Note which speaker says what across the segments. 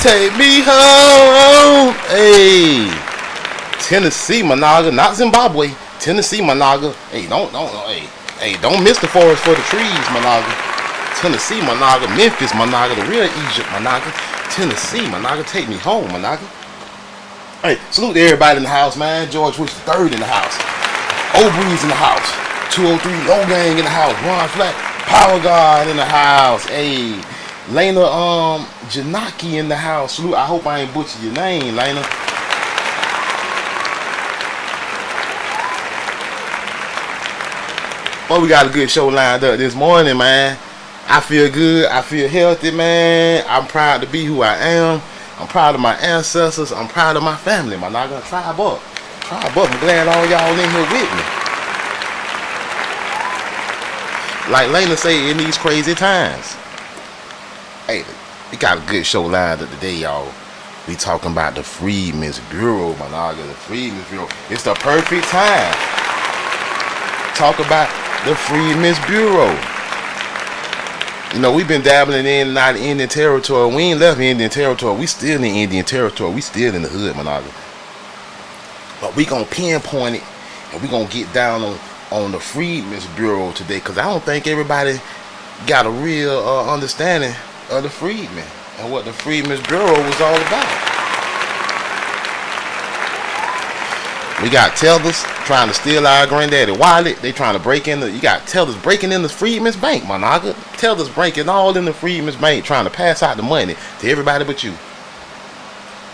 Speaker 1: take me home. Hey, Tennessee, Monaga, not Zimbabwe. Tennessee, Monaga. Hey, don't miss the forest for the trees, Monaga. Tennessee, Monaga. Memphis, Monaga. The real Egypt, Monaga. Tennessee, Monaga. Take me home, Monaga. Hey, salute to everybody in the house, man. George Bush III in the house. O'Breeze in the house. 203 Low Gang in the house. Ron Flat, Power God in the house. Hey, Lena Janaki in the house. Salute. I hope I ain't butchered your name, Lena. Well, we got a good show lined up this morning, man. I feel good. I feel healthy, man. I'm proud to be who I am. I'm proud of my ancestors. I'm proud of my family, man. I'm gonna tribe up. I'm glad all y'all in here with me. Like Lena say, in these crazy times. Hey, we got a good show lined up today, y'all. We talking about the Freedmen's Bureau, Monaga. The Freedmen's Bureau. It's the perfect time. Talk about the Freedmen's Bureau. You know, we've been dabbling in and out of Indian territory. We ain't left Indian territory. We still in Indian territory. We still in the hood, Monaga. But we gonna pinpoint it, and we gonna get down on the Freedmen's Bureau today, because I don't think everybody got a real understanding of the Freedmen and what the Freedmen's Bureau was all about. We got tellers trying to steal our granddaddy wallet. They trying to break in you got tellers breaking in the Freedmen's Bank, Monaga. Tellers breaking all in the Freedmen's Bank, trying to pass out the money to everybody but you.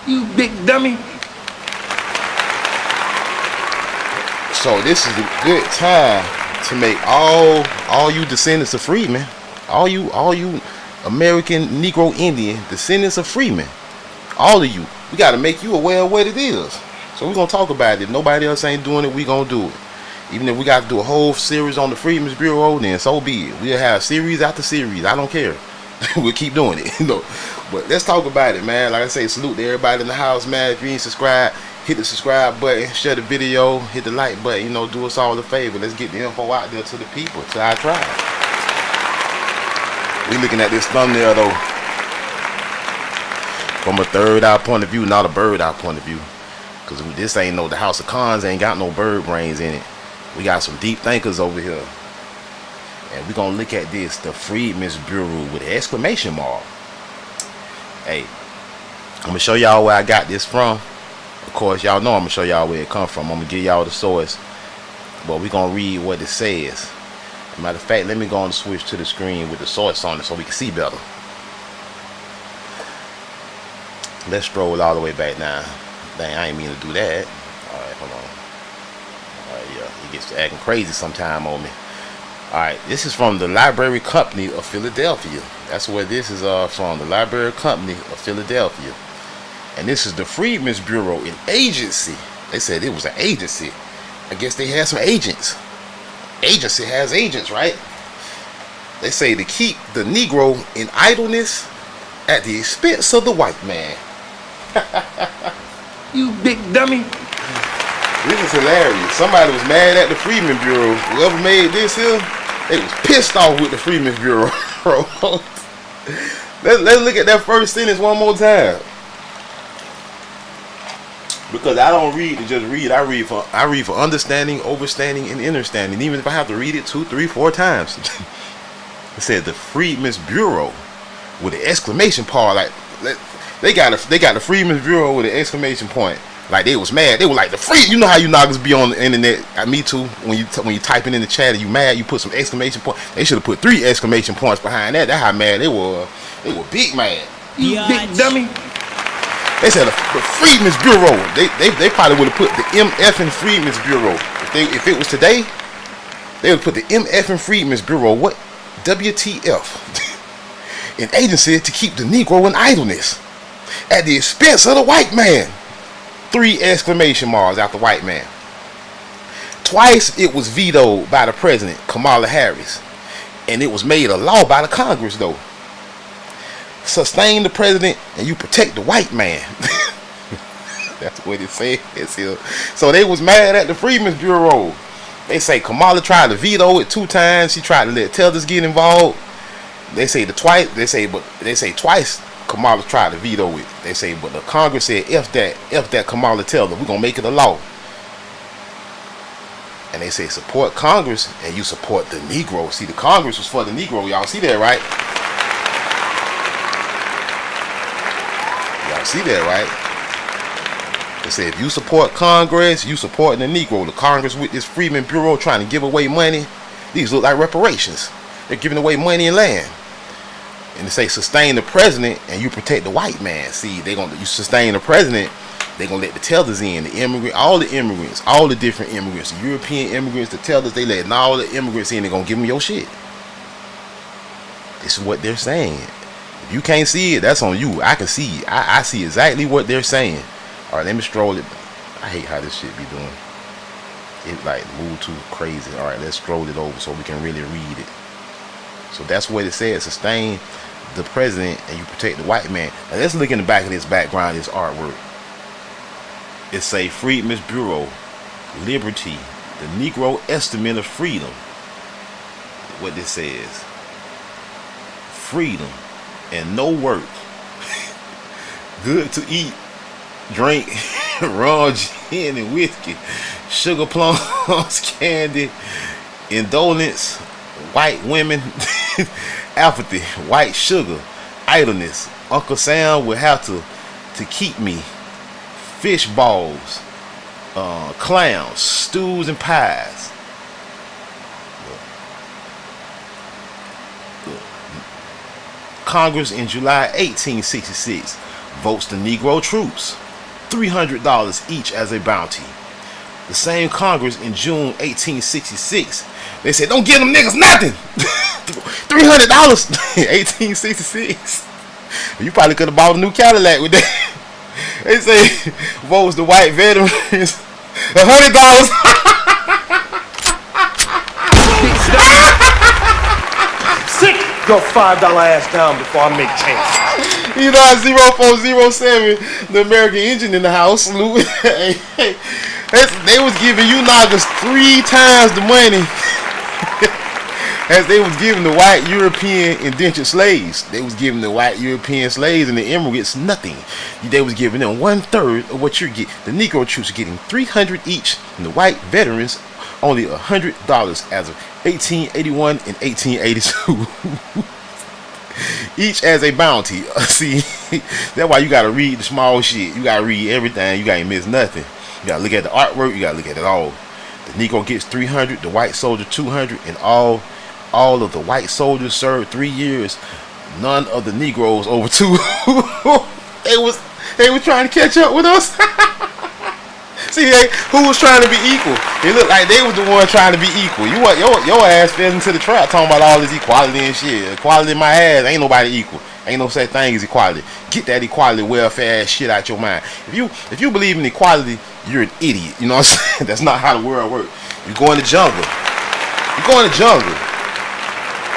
Speaker 2: You big dummy.
Speaker 1: So this is a good time to make all you descendants of freedmen, all you American Negro Indian descendants of freedmen, all of you, we got to make you aware of what it is. So we're going to talk about it. If nobody else ain't doing it, we going to do it. Even if we got to do a whole series on the Freedmen's Bureau, then so be it. We'll have series after series. I don't care. We'll keep doing it. But let's talk about it, man. Like I say, salute to everybody in the house, man. If you ain't subscribed, hit the subscribe button, share the video, hit the like button. Do us all a favor. Let's get the info out there to the people, to our tribe. We looking at this thumbnail, though, from a third eye point of view, not a bird eye point of view. Because this ain't the House of Cons ain't got no bird brains in it. We got some deep thinkers over here. And we're going to look at this, the Freedmen's Bureau with an exclamation mark. Hey, I'm going to show y'all where I got this from. Of course, y'all know I'm going to show y'all where it come from. I'm going to give y'all the source. But we're going to read what it says. Matter of fact, let me go on and switch to the screen with the source on it so we can see better. Let's scroll all the way back now. Dang, I ain't mean to do that. Alright, hold on. Alright, yeah, he gets to acting crazy sometime on me. Alright, this is from the Library Company of Philadelphia. That's where this is from, the Library Company of Philadelphia. And this is the Freedmen's Bureau, an agency. They said it was an agency. I guess they had some agents. Agency has agents, right? They say to keep the Negro in idleness at the expense of the white man.
Speaker 2: You big dummy.
Speaker 1: This is hilarious. Somebody was mad at the Freedmen's Bureau. Whoever made this here, they was pissed off with the Freedmen's Bureau. Let's look at that first sentence one more time. Because I don't read to just read. I read for understanding, overstanding, and understanding. Even if I have to read it 2, 3, 4 times. It said the Freedmen's Bureau with an exclamation point. Like they got the Freedmen's Bureau with an exclamation point. Like they was mad. They were like the free. You know how you niggas be on the internet. Me too. When you typing in the chat and you mad, you put some exclamation point. They should have put 3 exclamation points behind that. That's how mad they were. They were big mad.
Speaker 2: You big dummy.
Speaker 1: They said the Freedmen's Bureau. They probably would have put the MF and Freedmen's Bureau. If it was today, they would put the MF and Freedmen's Bureau. What? WTF? An agency to keep the Negro in idleness at the expense of the white man. 3 exclamation marks after white man. Twice it was vetoed by the president, Kamala Harris, and it was made a law by the Congress though. Sustain the president and you protect the white man. That's what it says here. So they was mad at the Freedmen's Bureau. They say Kamala tried to veto it 2 times. She tried to let tellers get involved. They say twice Kamala tried to veto it. They say, but the Congress said, if that Kamala tell them, we're gonna make it a law. And they say support Congress and you support the Negro. See, the Congress was for the Negro. Y'all see that, right? Y'all see that, right? They say if you support Congress, you supporting the Negro. The Congress with this Freedman Bureau trying to give away money. These look like reparations. They're giving away money and land. And they say sustain the president and you protect the white man. See, you sustain the president. They're going to let the tellers in, all the different immigrants, the European immigrants, the tellers, they letting all the immigrants in, they're going to give them your shit. This is what they're saying. If you can't see it, that's on you. I can see it. I see exactly what they're saying. All right, let me stroll it. I hate how this shit be doing. It like move too crazy. All right, let's stroll it over so we can really read it. So that's what it says, sustain the president and you protect the white man. Now let's look in the back of this background, this artwork. It say Freedman's Bureau, Liberty, the Negro Estimate of Freedom. What this says. Freedom and no work. Good to eat, drink, raw gin and whiskey, sugar plums, candy, indolence, white women, apathy, white sugar, idleness. Uncle Sam will have to keep me. Fish balls, clowns, stews and pies. Congress in July 1866 votes the Negro troops, $300 each as a bounty. The same Congress in June 1866, they said, don't give them niggas nothing. $300, 1866. You probably could have bought a new Cadillac with that. They say votes the white veterans $100.
Speaker 2: Sit your $5 ass down before I make change.
Speaker 1: You know, 0407, the American engine in the house. They was giving you niggas 3 times the money as they was giving the white European indentured slaves. They was giving the white European slaves and the immigrants nothing. They was giving them 1/3 of what you're getting. The Negro troops are getting $300 each, and the white veterans only $100 as of 1881 and 1882. Each as a bounty. See, that's why you gotta read the small shit. You gotta read everything. You gotta miss nothing. You gotta look at the artwork. You gotta look at it all. The Negro gets $300, the white soldier $200, and all of the white soldiers served 3 years. None of the Negroes over 2. They was trying to catch up with us. See, who was trying to be equal? It looked like they was the one trying to be equal. You want your ass fell into the trap talking about all this equality and shit. Equality in my ass, ain't nobody equal. Ain't no such thing as equality. Get that equality welfare ass shit out your mind. If you believe in equality, you're an idiot. You know what I'm saying? That's not how the world works. You go in the jungle. You go in the jungle.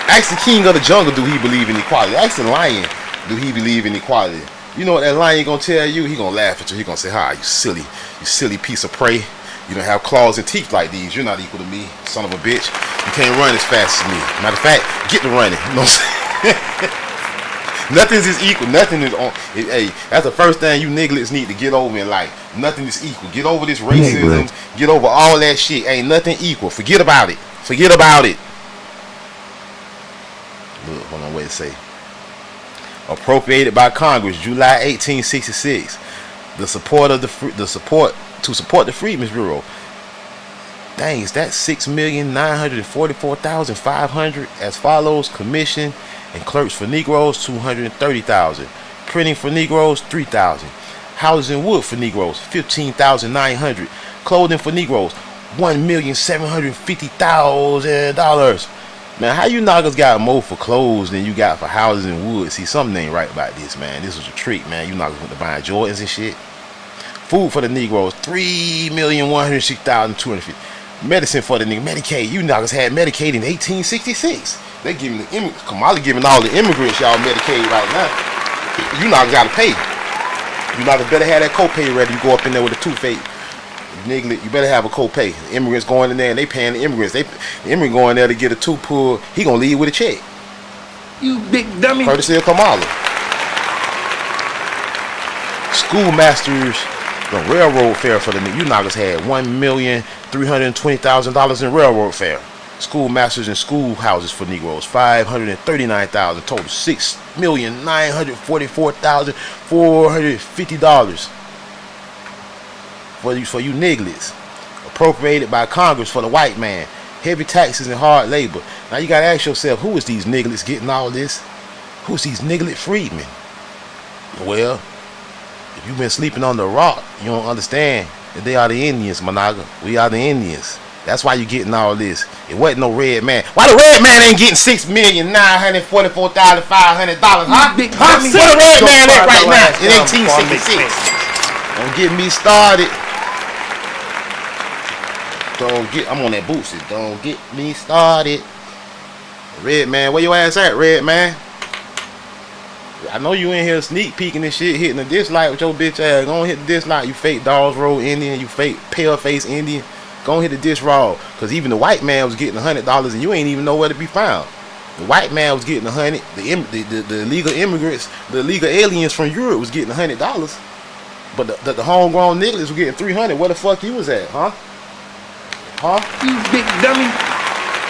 Speaker 1: Ask the king of the jungle, do he believe in equality? Ask the lion, do he believe in equality? You know what that lion gonna tell you? He gonna laugh at you. He gonna say, "Ha, you silly piece of prey. You don't have claws and teeth like these. You're not equal to me, son of a bitch. You can't run as fast as me. Matter of fact, get to running." You know what I'm saying? Nothing is equal. Nothing is on. Hey, that's the first thing you nigglets need to get over in life. Nothing is equal. Get over this racism. Get over all that shit. Ain't nothing equal. Forget about it. Forget about it. Look, hold on, what it say? Appropriated by Congress, July 1866. To support the Freedmen's Bureau. Dang, is that 6,944,500 as follows? Commission and clerks for Negroes 230,000. Printing for Negroes 3,000. Housing and wood for Negroes 15,900. Clothing for Negroes $1,750,000. Man, how you niggas got more for clothes than you got for houses and wood? See, something ain't right about this, man. This was a trick, man. You niggas went to buying Jordans and shit. Food for the Negroes, 3,106,250. Medicine for the nigga, Medicaid. You niggas had Medicaid in 1866. They giving the Kamala giving all the immigrants y'all Medicaid right now. You niggas gotta pay. You niggas better have that copay ready. You go up in there with a toothache. Nigga, you better have a copay. The immigrants going in there and they paying the immigrants. The immigrant going there to get a tooth pulled. He gonna leave with a check.
Speaker 2: You big dummy.
Speaker 1: Courtesy of Kamala. Schoolmasters, the railroad fare for the you knockers had $1,320,000 in railroad fare. Schoolmasters and schoolhouses for Negroes, $539,000, total $6,944,450 for you nigglets. Appropriated by Congress for the white man. Heavy taxes and hard labor. Now you gotta ask yourself, who is these nigglets getting all this? Who's these niglet freedmen? Well, if you've been sleeping on the rock, you don't understand that they are the Indians, Managa. We are the Indians. That's why you getting all this. It wasn't no red man. Why the red man ain't getting $6,944,500, huh? Where the red man at right now in 1866? Don't get me started. I'm on that Boosie. Don't get me started. Red man, where your ass at, red man? I know you in here sneak peeking and shit, hitting the dislike with your bitch ass. Go on hit the dislike, you fake Dawes Road Indian, you fake pale face Indian. Go on hit the diss raw. Cause even the white man was getting $100 and you ain't even know where to be found. The white man was getting $100. The illegal immigrants, the illegal aliens from Europe was getting $100. But the homegrown niggas were getting $300. Where the fuck you was at, huh? Huh?
Speaker 2: You big dummy.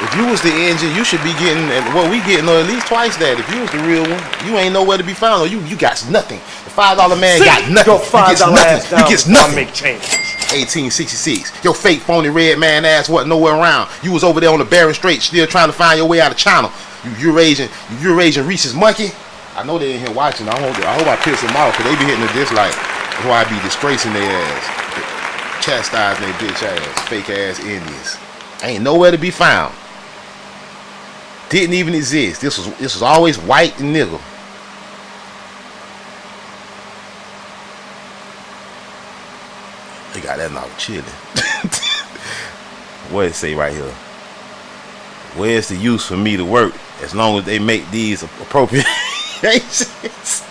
Speaker 1: If you was the engine, you should be getting what we getting, or at least twice that. If you was the real one, you ain't nowhere to be found. Or you got nothing. The $5 man got nothing.
Speaker 2: Your $5 ass down.
Speaker 1: He gets nothing.
Speaker 2: Make changes.
Speaker 1: 1866. Your fake phony red man ass wasn't nowhere around. You was over there on the Bering Strait, still trying to find your way out of China. You Eurasian Reese's monkey. I know they in here watching. I hope I piss them off, cause they be hitting the dislike. That's why I be disgracing their ass, chastising their bitch ass, fake ass Indians. Ain't nowhere to be found. Didn't even exist. This was always white and nigger. They got that knock chilling. What it say right here? Where's the use for me to work as long as they make these appropriations?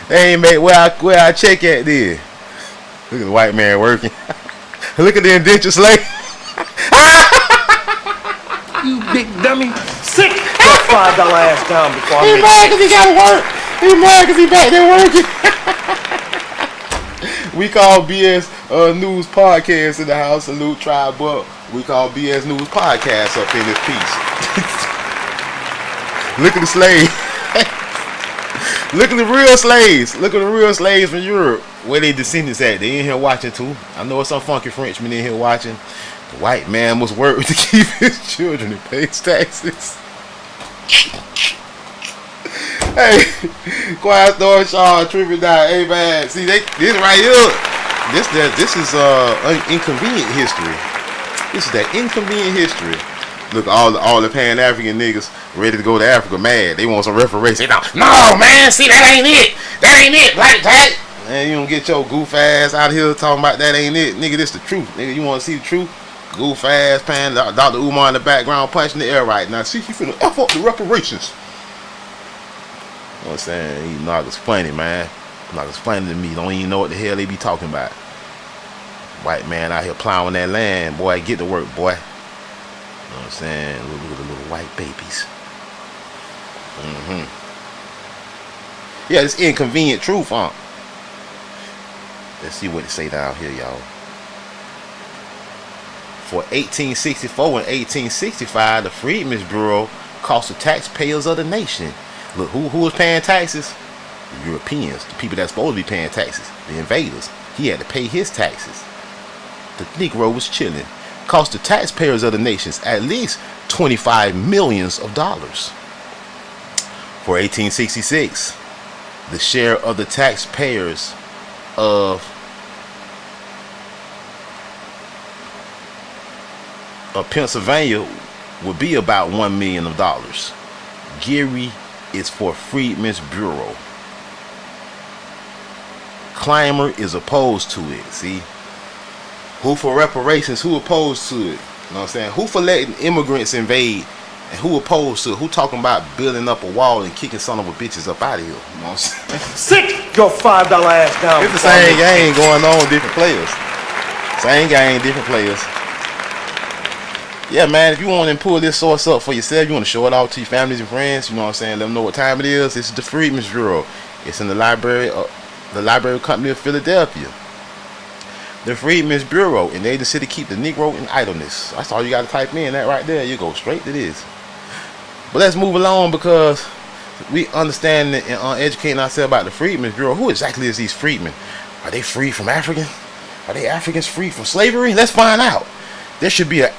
Speaker 1: They ain't make where I check at there. Look at the white man working. Look at the indentured slave.
Speaker 2: You big dummy. Sick your $5 ass down before I
Speaker 1: He
Speaker 2: make
Speaker 1: mad cause he gotta work. He mad cause he back there working. We call BS News Podcast in the house. Salute Tribe Up. We call BS News Podcast up in this piece. Look at the slave. Look at the real slaves. Look at the real slaves from Europe. Where they descendants at? They in here watching too. I know some funky Frenchmen in here watching. The white man must work to keep his children and pay his taxes. Hey, Quiet Storm, Shaw, Tribute Die. Hey man, see this right here. This is inconvenient history. This is that inconvenient history. Look, all the Pan African niggas ready to go to Africa mad. They want some reparations. No man, see that ain't it. That ain't it, Black Jack. Man, you don't get your goof ass out of here talking about that ain't it, nigga. This the truth, nigga. You want to see the truth? Goof ass Pan, Dr. Umar in the background punching the air right now. See, he finna F up the reparations. You know what I'm saying? These niggas funny, man. Niggas funny to me. Don't even know what the hell they be talking about. White man out here plowing that land. Boy, get to work, boy. You know what I'm saying? Look at the little white babies. Yeah, it's inconvenient truth, huh? Let's see what it say down here, y'all. For 1864 and 1865, the Freedmen's Bureau cost the taxpayers of the nation. Look, who was paying taxes? The Europeans, the people that's supposed to be paying taxes, the invaders. He had to pay his taxes. The Negro was chilling. Cost the taxpayers of the nations at least $25 million. For 1866, the share of the taxpayers of Pennsylvania would be about $1 million. Geary is for Freedmen's Bureau. Clymer is opposed to it. See, who for reparations? Who opposed to it? You know what I'm saying? Who for letting immigrants invade? And who opposed to it? Who talking about building up a wall and kicking son of a bitches up out of here? You know what I'm saying?
Speaker 2: Sick your $5 ass down.
Speaker 1: It's the same game going on, different players. Same game, different players. Yeah, man, if you want to pull this source up for yourself, you want to show it out to your families and friends, you know what I'm saying? Let them know what time it is. This is the Freedmen's Bureau. It's in the library the Library Company of Philadelphia. The Freedmen's Bureau, an agency to keep the Negro in idleness. That's all you got to type in. That right there, you go straight to this. But let's move along, because we understand and educating ourselves about the Freedmen's Bureau. Who exactly is these freedmen? Are they free from African? Are they Africans free from slavery? Let's find out. There should be a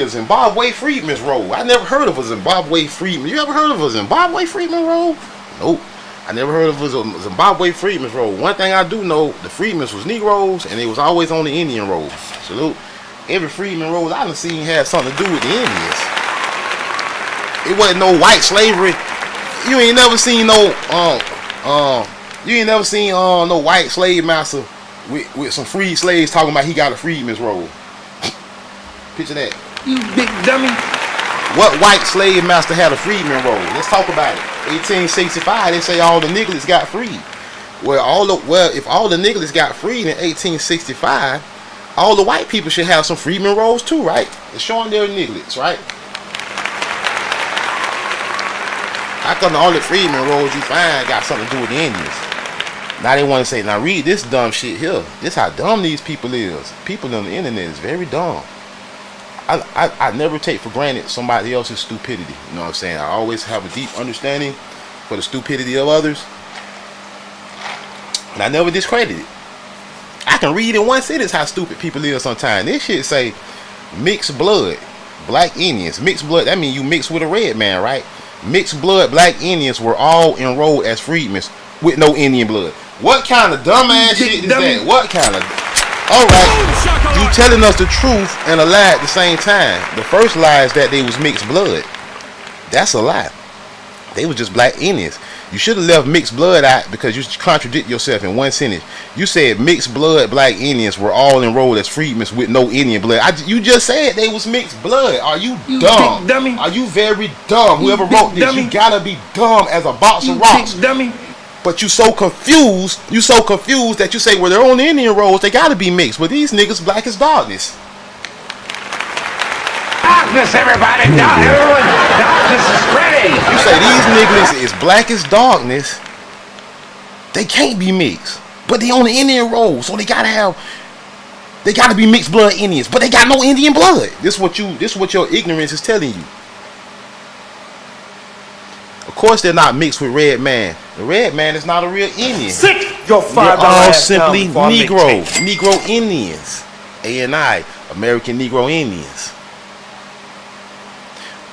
Speaker 1: Zimbabwe Freedmen's Roll. I never heard of a Zimbabwe Freedman. You ever heard of a Zimbabwe Freedman Roll? Nope. I never heard of a Zimbabwe Freedmen's Roll. One thing I do know, the Freedmens was Negroes, and they was always on the Indian roll. Salute. Every Freedman roll I done seen had something to do with the Indians. It wasn't no white slavery. You ain't never seen no no white slave master with some freed slaves talking about he got a freedman's roll. Picture that.
Speaker 2: You big dummy.
Speaker 1: What white slave master had a freedman roll? Let's talk about it. 1865, they say all the niggas got freed. If all the niggas got freed in 1865, all the white people should have some freedman rolls too, right? It's showing their niggas, right? How come the only freedman rolls you find got something to do with the Indians? Now they want to say, now read this dumb shit here. This how dumb these people is. People on the internet is very dumb. I never take for granted somebody else's stupidity. You know what I'm saying? I always have a deep understanding for the stupidity of others. And I never discredit it. I can read in one sentence how stupid people is sometimes. This shit say mixed blood, black Indians. Mixed blood, that means you mix with a red man, right? Mixed blood black Indians were all enrolled as freedmen with no Indian blood. What kind of dumbass shit is that? What kind of... Alright, you telling us the truth and a lie at the same time. The first lie is that they was mixed blood. That's a lie. They was just black Indians. You should have left mixed blood out because you contradict yourself in one sentence. You said mixed blood black Indians were all enrolled as freedmen with no Indian blood. You just said they was mixed blood. Are you dumb?
Speaker 2: Dummy.
Speaker 1: Are you very dumb? Whoever wrote this, you gotta be dumb as a box of rocks.
Speaker 2: Dummy.
Speaker 1: But you so confused that you say, well, they're on the Indian rolls, they gotta be mixed. But these niggas black as darkness.
Speaker 2: Darkness, everybody! Everyone! Darkness is ready!
Speaker 1: You say these niggas is black as darkness, they can't be mixed. But they on the Indian rolls, so they gotta be mixed blood Indians, but they got no Indian blood. This is what your ignorance is telling you. Of course they're not mixed with red man. The red man is not a real Indian.
Speaker 2: Sick! Your $5
Speaker 1: They're all simply
Speaker 2: Negro
Speaker 1: Indians. ANI, American Negro Indians.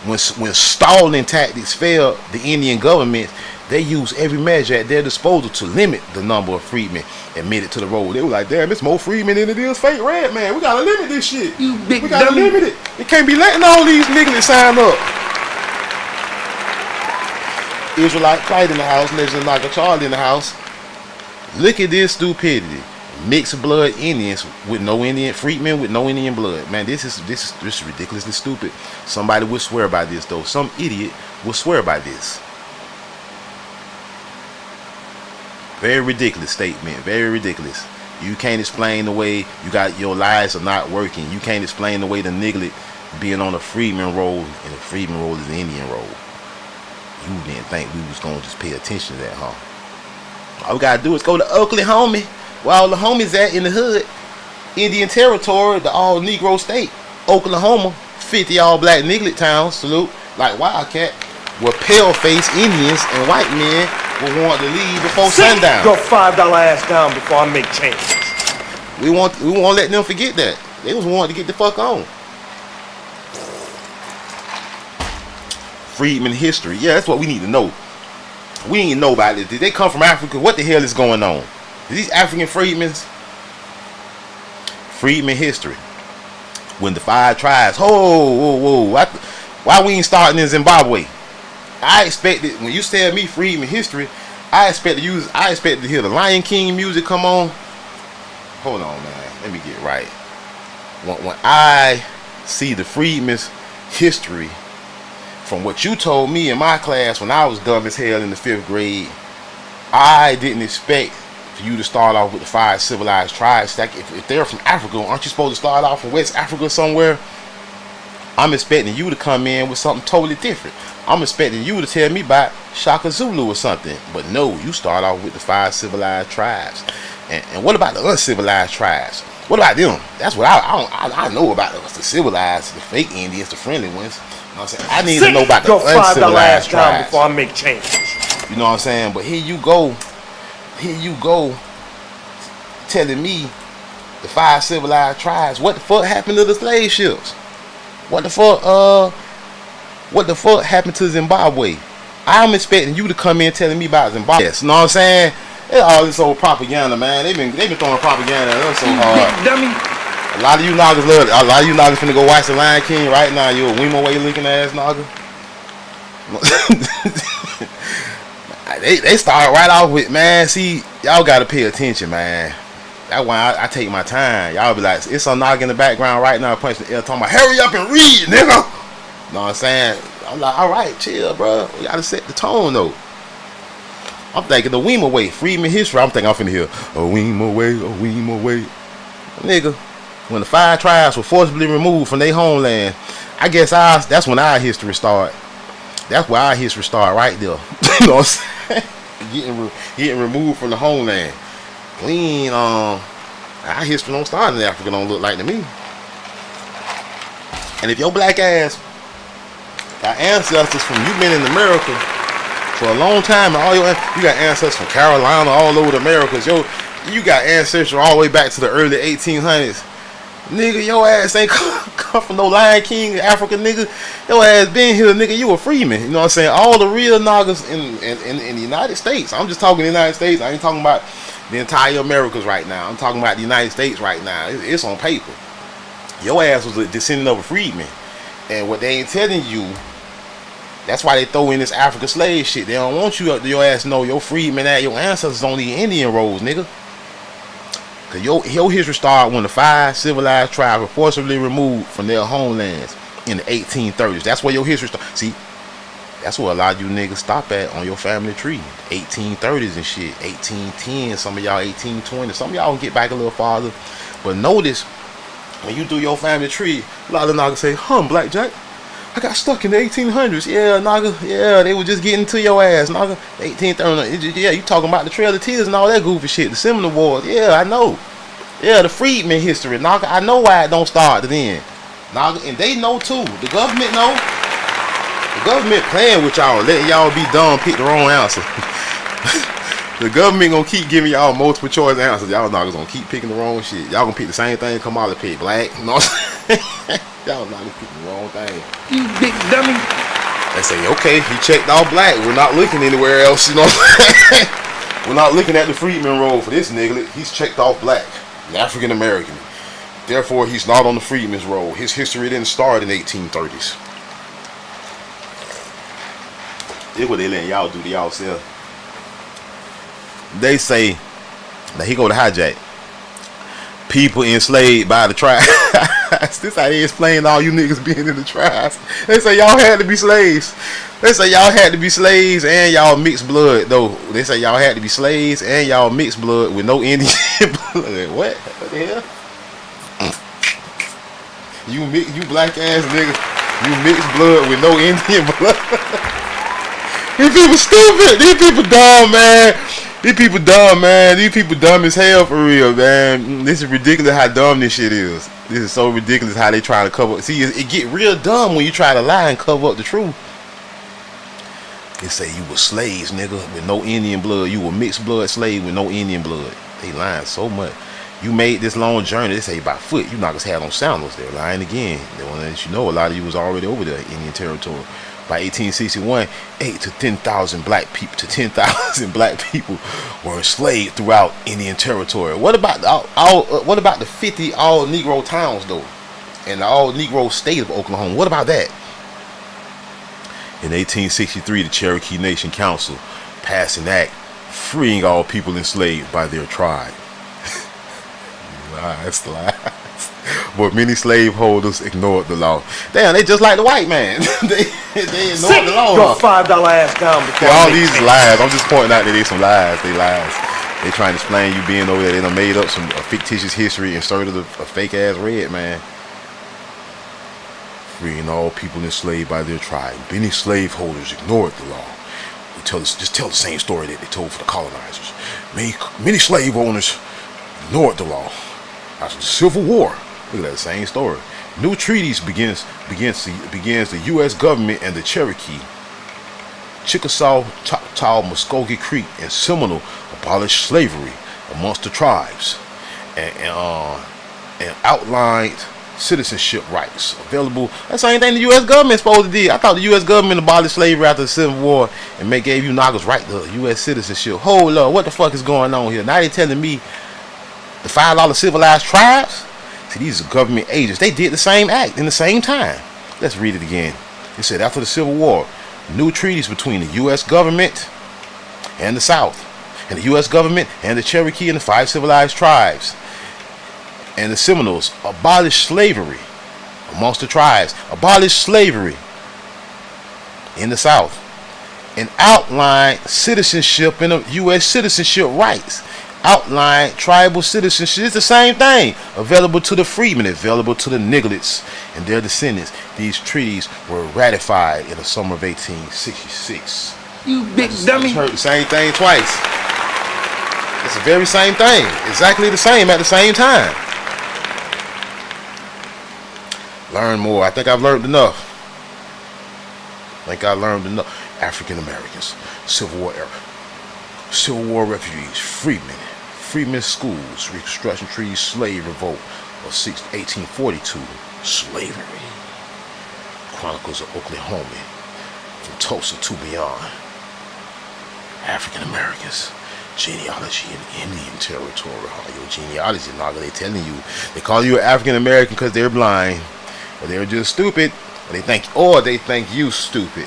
Speaker 1: When stalling tactics failed the Indian government, they used every measure at their disposal to limit the number of freedmen admitted to the roll. They were like, damn, it's more freedmen than it is fake red man. We gotta limit this shit.
Speaker 2: You big
Speaker 1: we gotta
Speaker 2: dummy.
Speaker 1: limit it. They can't be letting all these niggas sign up. Israelite Plight in the house, Legend like a Charlie in the house. Look at this stupidity. Mixed blood Indians with no Indian freedmen with no Indian blood. Man, this is ridiculously stupid. Somebody would swear by this though. Some idiot will swear by this. Very ridiculous statement. Very ridiculous. You can't explain the way your lies are not working. You can't explain the way the nigga being on a freedman roll, and the freedman roll is the Indian roll. You didn't think we was gonna just pay attention to that, huh? All we gotta do is go to Oakley, homie. Where all the homies at in the hood. Indian Territory, the all Negro state. Oklahoma, 50 all black niglet towns, salute, like Wildcat, where pale face Indians and white men will want to leave before sundown.
Speaker 2: Go $5 ass down before I make changes.
Speaker 1: We won't let them forget that. They was wanting to get the fuck on. Freedman history. Yeah, that's what we need to know. We need to know about it. Did they come from Africa? What the hell is going on? These African freedmen's Freedman history. When the 5 tribes, whoa, why we ain't starting in Zimbabwe? I expected, when you tell me Freedman history, I expected to hear the Lion King music come on. Hold on, man. Let me get right. When I see the Freedman's history, from what you told me in my class when I was dumb as hell in the 5th grade, I didn't expect for you to start off with the 5 civilized tribes. Like if they're from Africa, aren't you supposed to start off in West Africa somewhere? I'm expecting you to come in with something totally different. I'm expecting you to tell me about Shaka Zulu or something. But no, you start off with the 5 civilized tribes. And what about the uncivilized tribes? What about them? That's what I know about the civilized, the fake Indians, the friendly ones. You know what I'm saying? I need to know about the uncivilized tribes
Speaker 2: before I make changes.
Speaker 1: You know what I'm saying? But here you go telling me the 5 civilized tribes. What the fuck happened to the slave ships? What the fuck happened to Zimbabwe? I'm expecting you to come in telling me about Zimbabwe. Yes, you know what I'm saying? It's all this old propaganda, man. They've been throwing propaganda at us so hard.
Speaker 2: Dummy.
Speaker 1: A lot of you niggas love it. A lot of you niggas finna go watch the Lion King right now. You a Weemo way looking ass nigga. They start right off with, man, see, y'all gotta pay attention, man. That's why I take my time. Y'all be like, it's a knock in the background right now punching the air talking about, hurry up and read, nigga. Know what I'm saying? I'm like, alright, chill, bro. We gotta set the tone though. I'm thinking the Weemo way, Freedman history. I'm thinking I'm finna hear a Weemo way. Nigga, when the 5 tribes were forcibly removed from their homeland, I guess that's when our history started. That's where our history started right there. You know what I'm saying? Getting removed from the homeland. Our history don't start in Africa, don't look like to me. And if your black ass got ancestors from, you've been in America for a long time, and you got ancestors from Carolina, all over the Americas. You got ancestors all the way back to the early 1800s. Nigga, your ass ain't come from no Lion King, Africa, nigga. Your ass been here, nigga. You a Freedman. You know what I'm saying? All the real niggas in the United States. I'm just talking the United States. I ain't talking about the entire Americas right now. I'm talking about the United States right now. It's on paper. Your ass was a descendant of a Freedman. And what they ain't telling you, that's why they throw in this African slave shit. They don't want your ass to know your Freedman that your ancestors on the Indian rolls, nigga. Cause your history started when the 5 civilized tribes were forcibly removed from their homelands in the 1830s. That's where your history started. See, that's where a lot of you niggas stop at on your family tree. 1830s and shit. 1810, some of y'all 1820. Some of y'all can get back a little farther. But notice, when you do your family tree, a lot of niggas say, Blackjack, I got stuck in the 1800s. Yeah, nigga. Yeah, they were just getting to your ass, nigga. 1830. Yeah, you talking about the Trail of Tears and all that goofy shit. The Seminole Wars. Yeah, I know. Yeah, the Freedman history, nigga. I know why it don't start then, nigga. And they know too. The government know. The government playing with y'all, letting y'all be dumb, pick the wrong answer. The government gonna keep giving y'all multiple choice answers. Y'all niggas gonna keep picking the wrong shit. Y'all gonna pick the same thing, come out and pick black. You know what I'm saying? Y'all niggas picking the wrong thing.
Speaker 2: You big dummy.
Speaker 1: They say, okay, he checked all black. We're not looking anywhere else. You know what I'm saying? We're not looking at the Freedman role for this nigga. He's checked off black, an African American. Therefore, he's not on the Freedman's role. His history didn't start in the 1830s. This what they letting y'all do to y'all self. They say that he go to hijack people enslaved by the tribe. This how they explain all you niggas being in the tribes. They say y'all had to be slaves. They say y'all had to be slaves and y'all mixed blood though. They say y'all had to be slaves and y'all mixed blood with no Indian blood. What the hell? You black ass nigga. You mixed blood with no Indian blood. These people stupid. These people dumb, man. These people dumb, man. These people dumb as hell for real, man. This is ridiculous how dumb this shit is. This is so ridiculous how they try to cover. See, it get real dumb when you try to lie and cover up the truth. They say you were slaves, nigga, with no Indian blood. You were mixed blood slave with no Indian blood. They lying so much. You made this long journey. They say by foot. You niggas had on sandals. They're lying again. They want to let you know a lot of you was already over there, Indian territory. By 1861, 8 to 10,000 black people were enslaved throughout Indian territory. What about the 50 all Negro towns though, and the all Negro state of Oklahoma? What about that? In 1863, the Cherokee Nation Council passed an act freeing all people enslaved by their tribe. Lies. But many slaveholders ignored the law. Damn, they just like the white man. they ignored the law.
Speaker 2: Your $5 ass down before
Speaker 1: all these lies. I'm just pointing out that there's some lies. They lies. They trying to explain you being over there. They done made up a fictitious history, inserted a fake ass red man. freeing all people enslaved by their tribe. Many slaveholders ignored the law. Just tell the same story that they told for the colonizers. Many slave owners ignored the law. After the Civil War, look at that same story. New treaties begins the U.S. government and the Cherokee, Chickasaw, Choctaw, Muskogee Creek, and Seminole abolished slavery amongst the tribes and outlined citizenship rights available. That's the same thing the U.S. government supposed to do. I thought the U.S. government abolished slavery after the Civil War and gave you knockers right to U.S. citizenship. Hold up, what the fuck is going on here? Now they telling me the $5 civilized tribes? See, these are government agents. They did the same act in the same time. Let's read it again. It said, after the Civil War, new treaties between the U.S. government and the South, and the U.S. government and the Cherokee and the 5 civilized tribes, and the Seminoles abolished slavery amongst the tribes, abolished slavery in the South, and outlined citizenship and U.S. citizenship rights. Outline tribal citizenship. It's the same thing. Available to the freedmen, available to the nigglets and their descendants. These treaties were ratified in the summer of 1866.
Speaker 2: You big dummy.
Speaker 1: Heard the same thing twice. It's the very same thing. Exactly the same at the same time. Learn more. I think I've learned enough. African Americans, Civil War era. Civil War refugees, Freedman schools, Reconstruction treaties, slave revolt of 1842, slavery, Chronicles of Oklahoma, from Tulsa to beyond, African Americans, genealogy in Indian territory. Your genealogy, they telling you, they call you an African American because they're blind, or they're just stupid, or they think you stupid.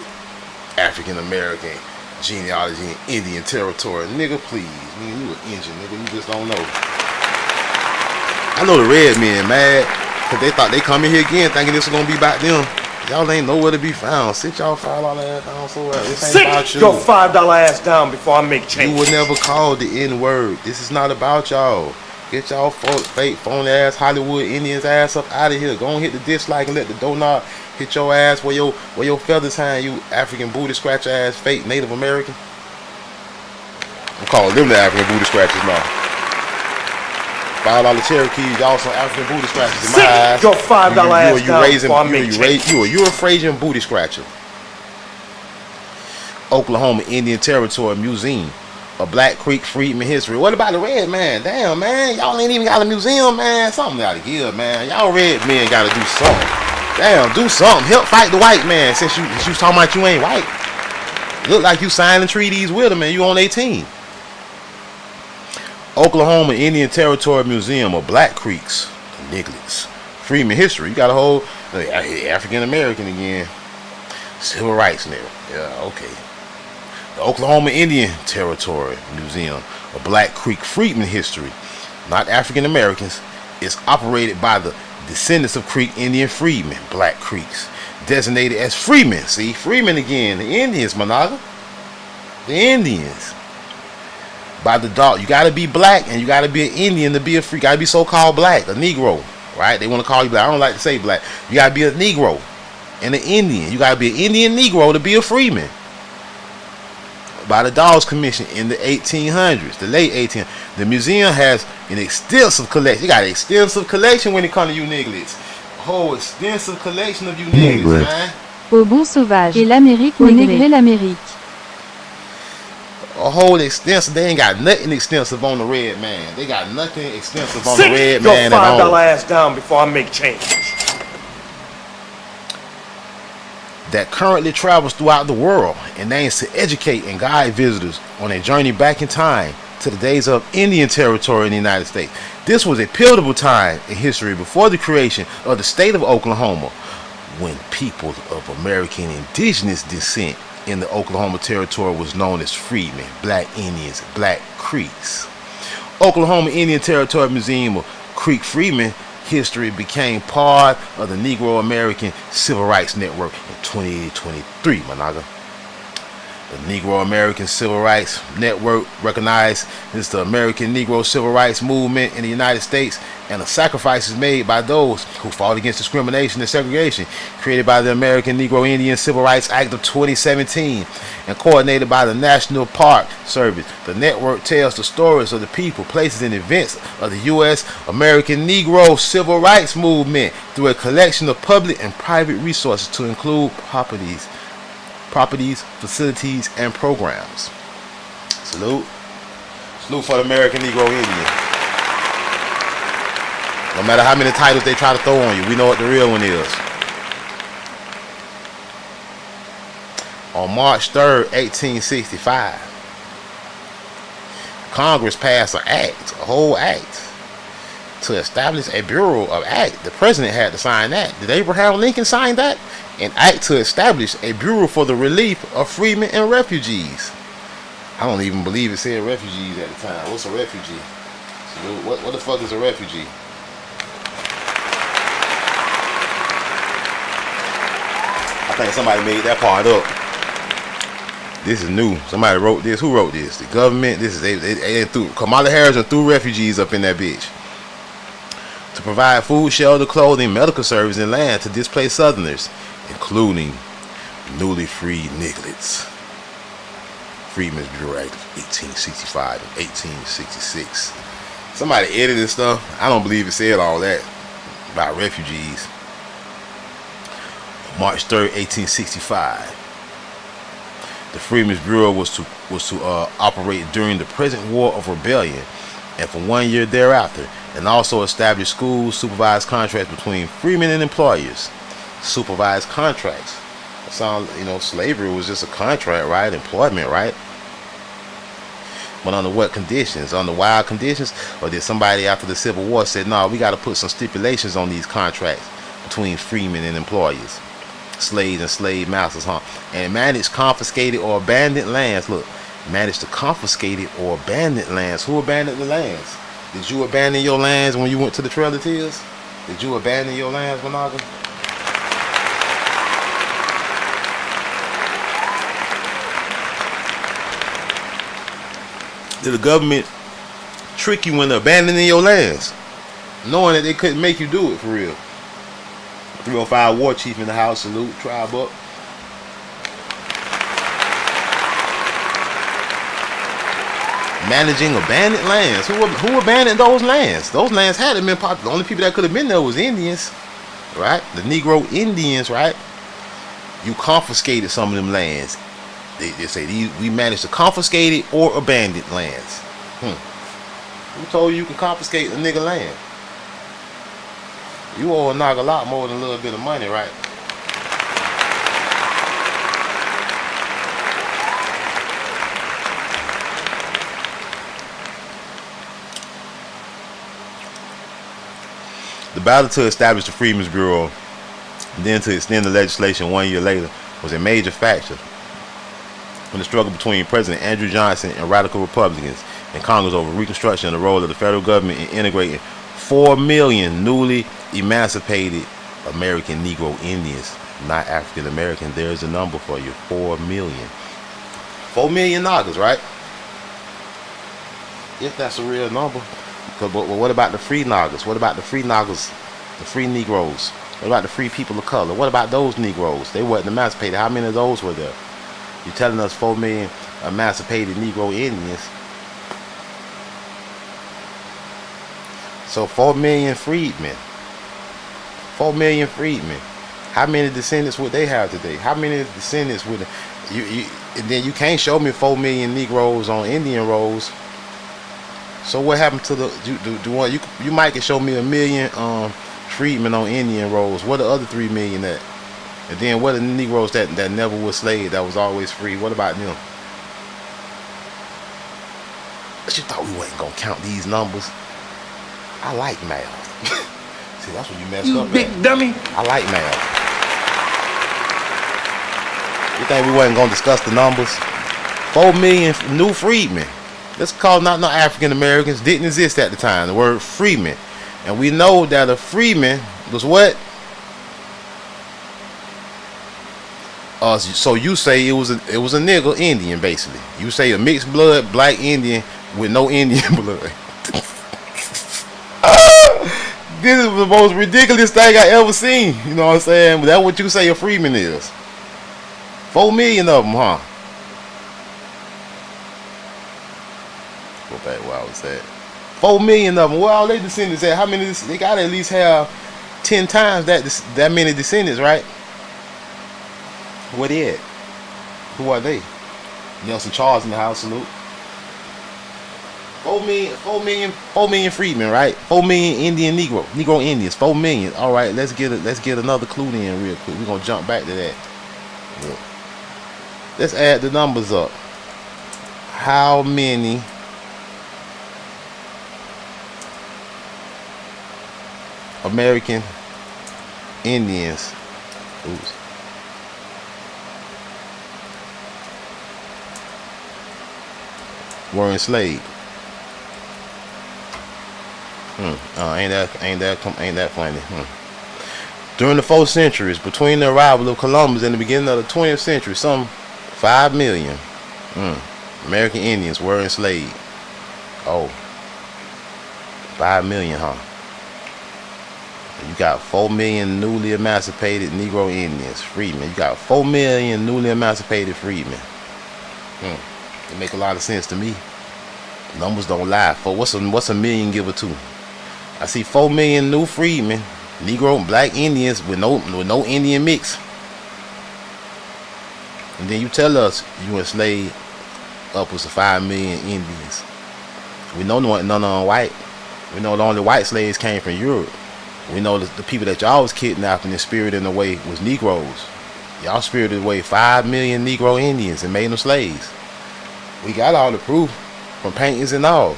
Speaker 1: African American genealogy in Indian territory. Nigga, please. Man, you an engine, nigga. You just don't know. I know the red men mad because they thought they come in here again thinking this was going to be about them. Y'all ain't nowhere to be found. Sit y'all $5 ass down somewhere. This ain't about you.
Speaker 2: Sit your $5 ass down before I make change.
Speaker 1: You would never call the N-word. This is not about y'all. Get y'all fake phony ass Hollywood Indians ass up out of here. Go and hit the dislike and let the doorknob hit your ass where your feathers hang, you African booty scratcher ass fake Native American. I'm calling them the African booty scratchers now. $5 Cherokees, y'all some African booty scratchers in my eyes.
Speaker 2: Your $5 ass down.
Speaker 1: You're a Frasian booty scratcher. Oklahoma Indian Territory Museum of Black Creek Freedman history. What about the red man? Damn, man, y'all ain't even got a museum, man. Something gotta give, man. Y'all red men gotta do something. Damn, do something. Help fight the white man since you talking about you ain't white. Look like you signing treaties with him and you on 18. Oklahoma Indian Territory Museum of Black Creeks, the Nigglets. Freedman history. You got a whole African American again. Civil rights now. Yeah, okay. The Oklahoma Indian Territory Museum of Black Creek Freedman history, not African Americans, is operated by the descendants of Creek Indian freedmen, Black Creeks, designated as freemen. See, freemen again, the Indians, Managa. The Indians. By the dog, you gotta be black and you gotta be an Indian to be a free. Gotta be so-called black, a Negro, right? They want to call you black. I don't like to say black. You gotta be a Negro and an Indian. You gotta be an Indian Negro to be a freeman. By the Dawes Commission in the 1800s, the late 1800s. The museum has an extensive collection. You got an extensive collection when it comes to you nigglets. A whole extensive collection of you nigglets, man.
Speaker 3: Au bon sauvage. Et l'Amérique négrée l'Amérique.
Speaker 1: A whole extensive. They ain't got nothing extensive on the red man. They got nothing extensive on the red man at all.
Speaker 2: Sit your $5 ass down before I make change.
Speaker 1: That currently travels throughout the world and aims to educate and guide visitors on a journey back in time to the days of Indian Territory in the United States. This was a pivotal time in history before the creation of the state of Oklahoma, when people of American indigenous descent in the Oklahoma Territory was known as freedmen, black Indians, Black Creeks. Oklahoma Indian Territory Museum of Creek Freedmen history became part of the Negro American Civil Rights Network in 2023, Managa. The Negro American Civil Rights Network recognized as the American Negro Civil Rights Movement in the United States and the sacrifices made by those who fought against discrimination and segregation, created by the American Negro Indian Civil Rights Act of 2017 and coordinated by the National Park Service. The network tells the stories of the people, places, and events of the U.S. American Negro Civil Rights Movement through a collection of public and private resources to include properties, facilities, and programs. Salute. Salute for the American Negro Indian. No matter how many titles they try to throw on you, we know what the real one is. On March 3rd, 1865, Congress passed a whole act, to establish a Bureau of Act. The president had to sign that. Did Abraham Lincoln sign that? An act to establish a Bureau for the relief of freedmen and refugees. I don't even believe it said refugees at the time. What's a refugee? What the fuck is a refugee? I think somebody made that part up. This is new. Somebody wrote this. Who wrote this? The government. This is they threw Kamala Harris and threw refugees up in that bitch to provide food, shelter, clothing, medical service, and land to displaced Southerners, including newly freed Negroes. Freedman's Bureau Act of 1865 and 1866. Somebody edited stuff. I don't believe it said all that about refugees. March 3rd, 1865. The Freedmen's Bureau was to operate during the present War of Rebellion and for 1 year thereafter, and also establish schools, supervised contracts between freemen and employers. Supervised contracts. That sound, slavery was just a contract, right? Employment, right? But under what conditions? Under wild conditions? Or did somebody after the Civil War said, no, we got to put some stipulations on these contracts between freemen and employers? Slaves and slave masters, and managed confiscated or abandoned lands. Look, managed to confiscated or abandoned lands. Who abandoned the lands? Did you abandon your lands when you went to the Trail of Tears? Did you abandon your lands, Monaga? Did the government trick you into abandoning your lands, knowing that they couldn't make you do it for real? 305 War Chief in the house. Salute. Tribe up. Managing abandoned lands. Who abandoned those lands? Those lands hadn't been popular. The only people that could have been there was Indians, right? The Negro Indians, right? You confiscated some of them lands. They say we managed to confiscate it or abandoned lands. Who told you can confiscate a nigga land? You owe a nigga a lot more than a little bit of money, right? The battle to establish the Freedmen's Bureau and then to extend the legislation 1 year later was a major factor in the struggle between President Andrew Johnson and radical Republicans in Congress over Reconstruction and the role of the federal government in integrating 4 million newly emancipated American Negro Indians, not African American. There's a number for you. 4 million. 4 million Nagas, right? If that's a real number. But what about the free Nagas? What about the free Nagas? The free Negroes? What about the free people of color? What about those Negroes? They wasn't emancipated. How many of those were there? You're telling us 4 million emancipated Negro Indians. So 4 million freedmen. 4 million freedmen. How many descendants would they have today? How many descendants would you and then you can't show me 4 million Negroes on Indian rolls. So what happened to the you might can show me 1 million freedmen on Indian rolls. What are the other 3 million at? And then what are the Negroes that never was slave, that was always free? What about them? But you thought we wasn't gonna count these numbers? I like math. See, that's what you messed up,
Speaker 2: big
Speaker 1: man.
Speaker 2: Dummy.
Speaker 1: I like math. You think we wasn't gonna discuss the numbers? 4 million new freedmen. Let's call not African Americans. Didn't exist at the time. The word freeman, and we know that a freeman was what? So you say it was a nigger Indian, basically. You say a mixed blood black Indian with no Indian blood. This is the most ridiculous thing I ever seen. You know what I'm saying? But that's what you say a Freedman is. 4 million of them, huh? Go back where I was at. 4 million of them. Where all they descendants at? How many? They gotta at least have 10 times that many descendants, right? Where they at? Who are they? Nelson Charles in the house, salute. 4 million freedmen, right? 4 million Indian Negro Indians. 4 million. All right, let's get another clue in real quick. We're gonna jump back to that. Yeah. Let's add the numbers up. How many American Indians were enslaved? Ain't that funny? During the 4th centuries, between the arrival of Columbus and the beginning of the 20th century, some 5 million American Indians were enslaved. Oh, 5 million, huh? You got 4 million newly emancipated Negro Indians, freedmen. You got 4 million newly emancipated freedmen. It make a lot of sense to me. Numbers don't lie. What's a million give or two? I see 4 million new freedmen, Negro, black Indians with no Indian mix. And then you tell us you enslaved upwards of 5 million Indians. We know none of them white. We know the only white slaves came from Europe. We know the people that y'all was kidnapping and spirited away was Negroes. Y'all spirited away 5 million Negro Indians and made them slaves. We got all the proof from paintings and all.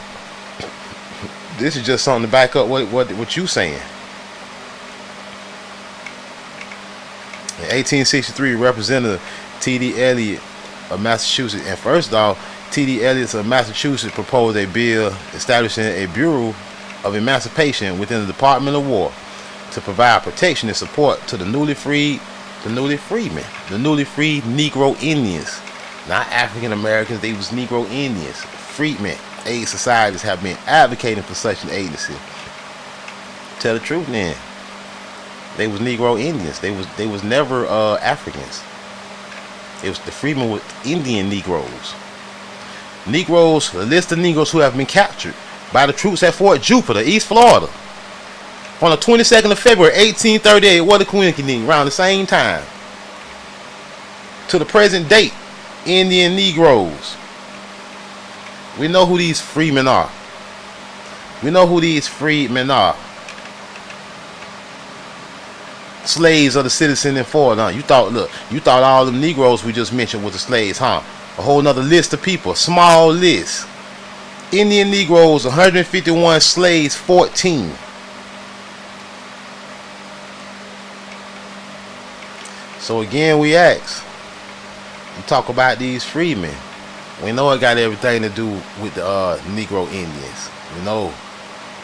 Speaker 1: This is just something to back up what you saying. In 1863, Representative T.D. Eliot of Massachusetts, and first off, T.D. Eliot of Massachusetts proposed a bill establishing a Bureau of Emancipation within the Department of War to provide protection and support to the newly freed Negro Indians, not African Americans. They was Negro Indians. Freedmen aid societies have been advocating for such an agency. Tell the truth, then. They was Negro Indians. They was never Africans. It was the freedmen with Indian Negroes. Negroes, a list of Negroes who have been captured by the troops at Fort Jupiter, East Florida, on the 22nd of February, 1838. What a coincidence! Around the same time, to the present date, Indian Negroes. We know who these freedmen are. Slaves of the citizen in Florida, huh? You thought all them Negroes we just mentioned was the slaves, huh? A whole nother list of people, small list. Indian Negroes, 151, slaves, 14. So again, we ask, you talk about these freedmen. We know it got everything to do with the Negro Indians. We know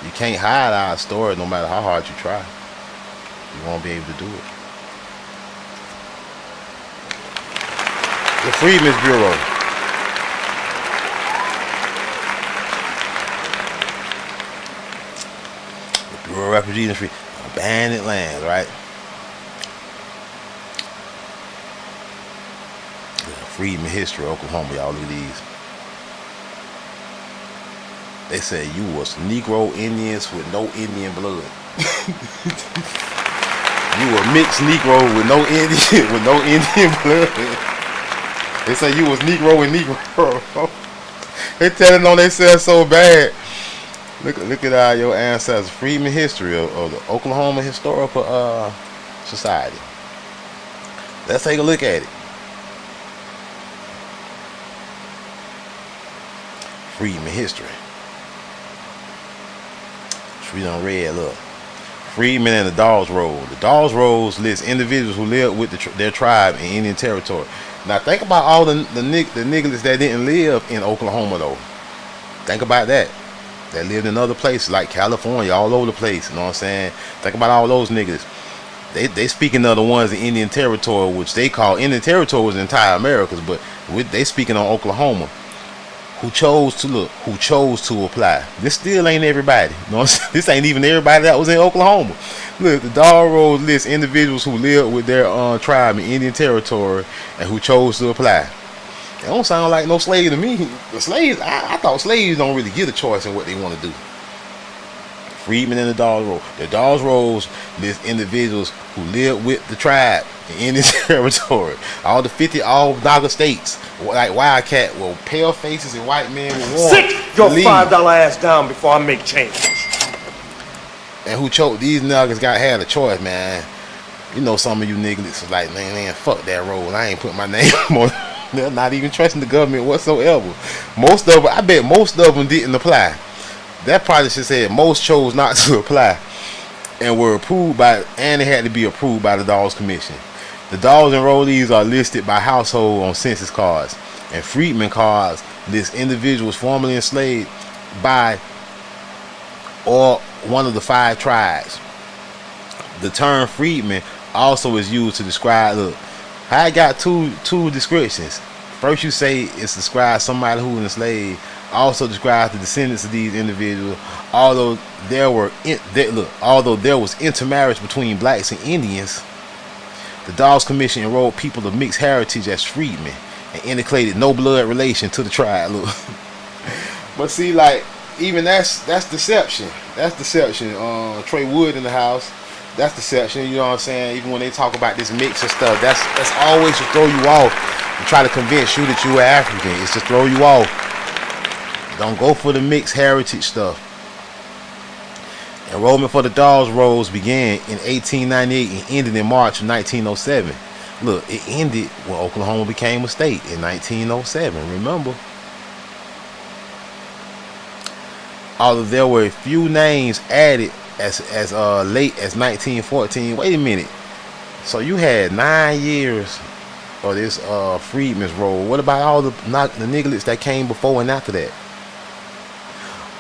Speaker 1: you can't hide our story no matter how hard you try. You won't be able to do it. The Freedmen's Bureau. The Bureau of Refugees and Free abandoned lands, right? Freedmen history, Oklahoma, y'all look at these. They said you was Negro Indians with no Indian blood. You were mixed Negro with no Indian blood. They say you was Negro and Negro. They telling on themselves so bad. Look at your ancestors. Freedmen history of the Oklahoma Historical Society. Let's take a look at it. Freedmen history. We done read, look. Freedmen and the Dawes Rolls. The Dawes Rolls lists individuals who lived with their tribe in Indian Territory. Now think about all the niggas that didn't live in Oklahoma though. Think about that. That lived in other places like California, all over the place. You know what I'm saying? Think about all those niggas. They speaking of the ones in Indian Territory, which they call Indian Territory was the entire Americas, but they speaking on Oklahoma, who chose to apply. This still ain't everybody. You know what I'm saying? This ain't even everybody that was in Oklahoma. Look, the Dog Rose lists individuals who lived with their tribe in Indian Territory and who chose to apply. It don't sound like no slave to me. The slaves, I thought slaves don't really get a choice in what they want to do. Freedman and the Dawes Rose. The Dawes Rose list individuals who live with the tribe in Indian Territory. All the 50 Naga states, like Wildcat, well, pale faces and white men were warned.
Speaker 2: Sit your $5 ass down before I make change.
Speaker 1: And who choked? These niggas had a choice, man. You know, some of you niggas is like, man, fuck that role. I ain't put my name on. They're not even trusting the government whatsoever. I bet most of them didn't apply. That probably should say most chose not to apply and were approved by, and they had to be approved by the Dawes Commission. The Dawes enrollees are listed by household on census cards, and Freedman cards list individuals formerly enslaved by or one of the 5 tribes. The term freedman also is used to describe, look, I got two descriptions. First, you say it's describes somebody who was enslaved. Also describes the descendants of these individuals. Although there was intermarriage between blacks and Indians, the Dawes Commission enrolled people of mixed heritage as freedmen and indicated no blood relation to the tribe. Look, but see, like, even that's deception. That's deception. Trey Wood in the house. That's deception, you know what I'm saying? Even when they talk about this mix and stuff, that's always to throw you off and try to convince you that you are African. It's to throw you off. Don't go for the mixed heritage stuff. Enrollment for the Dawes Rose began in 1898 and ended in March of 1907. Look, it ended when Oklahoma became a state in 1907. Remember? Although there were a few names added as late as 1914. Wait a minute. So you had 9 years of this Freedman's role. What about all the nigglets that came before and after that?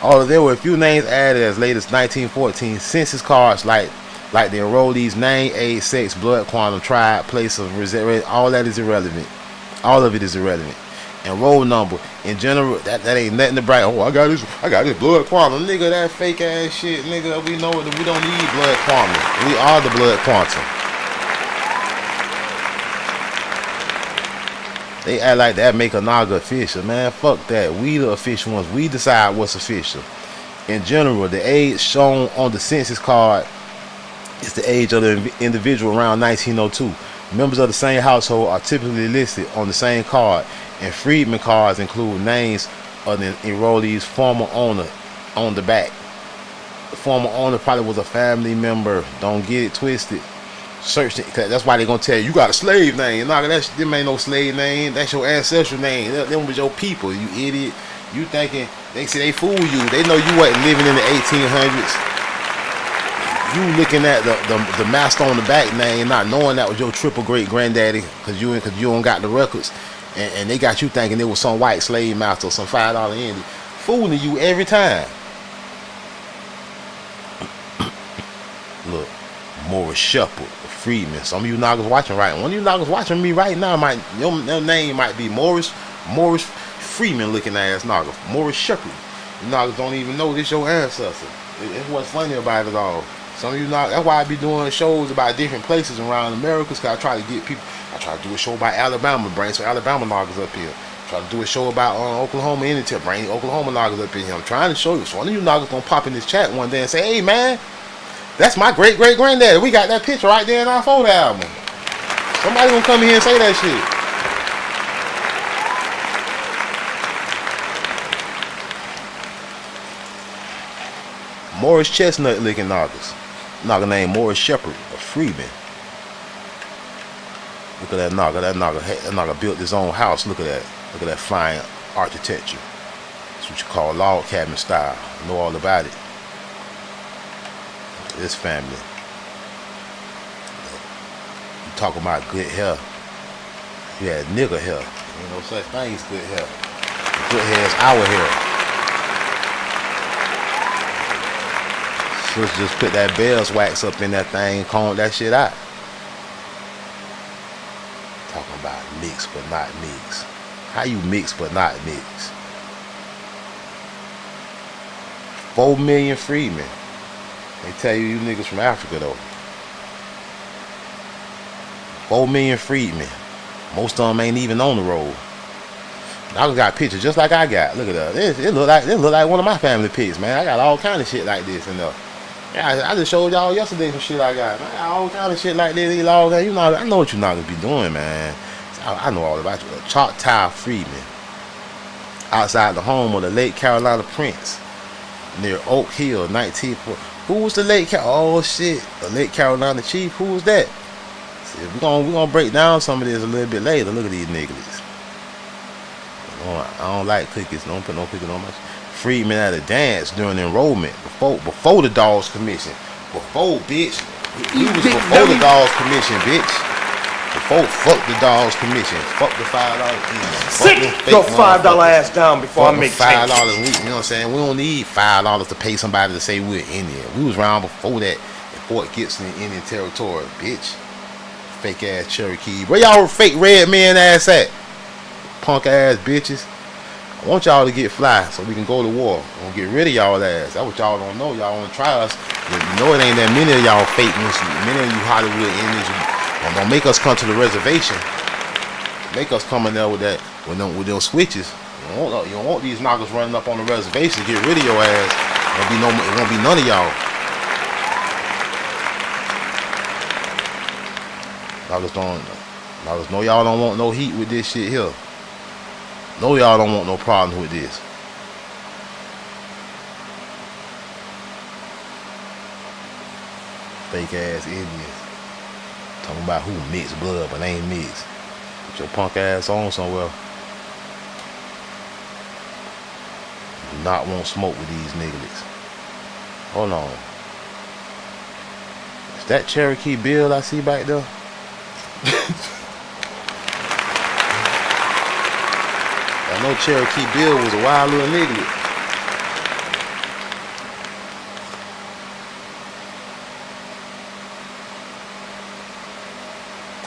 Speaker 1: Although there were a few names added as late as 1914, census cards like the enrollees' name, age, sex, blood quantum, tribe, place of residence, all that is irrelevant. All of it is irrelevant. And roll number in general, that ain't nothing to brag. Oh, I got this blood quantum, nigga. That fake ass shit, nigga. We know that we don't need blood quantum. We are the blood quantum. They act like that make a Naga official, man. Fuck that. We the official ones. We decide what's official. In general, the age shown on the census card is the age of the individual around 1902. Members of the same household are typically listed on the same card, and Freedman cards include names of the enrollee's former owner on the back. The former owner probably was a family member. Don't get it twisted. Search it, cause that's why they're gonna tell you got a slave name. Nah, them ain't no slave name. That's your ancestral name. Them was your people. You idiot. You thinking they say they fool you. They know you wasn't living in the 1800s. You looking at the master on the back name, not knowing that was your triple great granddaddy, cause you don't got the records, and they got you thinking it was some white slave master or some $5 Indian, fooling you every time. Look, Morris Shepard, Freedman. Some of you Nagas watching right. One of you Nagas watching me right now your name might be Morris Freedman looking ass Naga. Morris Shepard. You Nagas don't even know this your ancestor. It's what's funny about it all. Some of you Nagas, that's why I be doing shows about different places around America, cause I try to get people. I try to do a show about Alabama, bring some Alabama Nagas up here. Try to do a show about Oklahoma Indian, bring Oklahoma Nagas up in here. I'm trying to show you. So one of you Nagas gonna pop in this chat one day and say, hey man, that's my great great granddaddy. We got that picture right there in our photo album. Somebody gonna come in here and say that shit. Morris Chestnut licking Nagas. Naga named Morris Shepard of Freedman. Look at that Naga. That Naga built his own house. Look at that. Look at that fine architecture. That's what you call log cabin style. I know all about it. This family. You talking about good hair. You had nigger hair. Ain't no such thing as good hair. Good hair is our hair. Let's just put that Bell's wax up in that thing, comb that shit out. Talking about mix but not mix. How you mix but not mix? 4 million freedmen. They tell you niggas from Africa though. 4 million freedmen. Most of them ain't even on the road. I got pictures just like I got. Look at that. It look like one of my family pics, man. I got all kind of shit like this in there. Yeah, I just showed y'all yesterday some shit I got. Man, I got all kind of shit like this. You know, I know what you not gonna be doing, man. I know all about you. Choctaw freedmen. Outside the home of the late Carolina Prince, near Oak Hill, 1940. Who was the late Oh shit, the late Carolina chief. Who was that? See, we're gonna break down some of this a little bit later. Look at these niggas. I don't like cookies. Don't put no cookies on my shit. Freedman at a dance during enrollment before the Dogs Commission. Before, bitch. We was before the Dogs Commission, bitch. Before fuck the Dogs Commission. Fuck the $5.
Speaker 2: Sit your $5 ass down before I make
Speaker 1: $5
Speaker 2: change.
Speaker 1: a week. You know what I'm saying? We don't need $5 to pay somebody to say we're Indian. We was around before that in Fort Gibson, Indian Territory, bitch. Fake ass Cherokee. Where y'all fake red man ass at? Punk ass bitches. I want y'all to get fly so we can go to war. We're gonna get rid of y'all ass. That's what y'all don't know. Y'all wanna try us. You know it ain't that many of y'all fake ones. Many of you Hollywood Indians. Don't make us come to the reservation. Make us come in there with that with them switches. You don't want these knockers running up on the reservation to get rid of your ass. It won't be none of y'all. Knockers know y'all don't want no heat with this shit here. No, y'all don't want no problems with this. Fake ass Indians. Talking about who mixed blood but ain't mixed. Put your punk ass on somewhere. Do not want smoke with these niggas. Hold on. Is that Cherokee Bill I see back there? I know Cherokee Bill was a wild little nigga.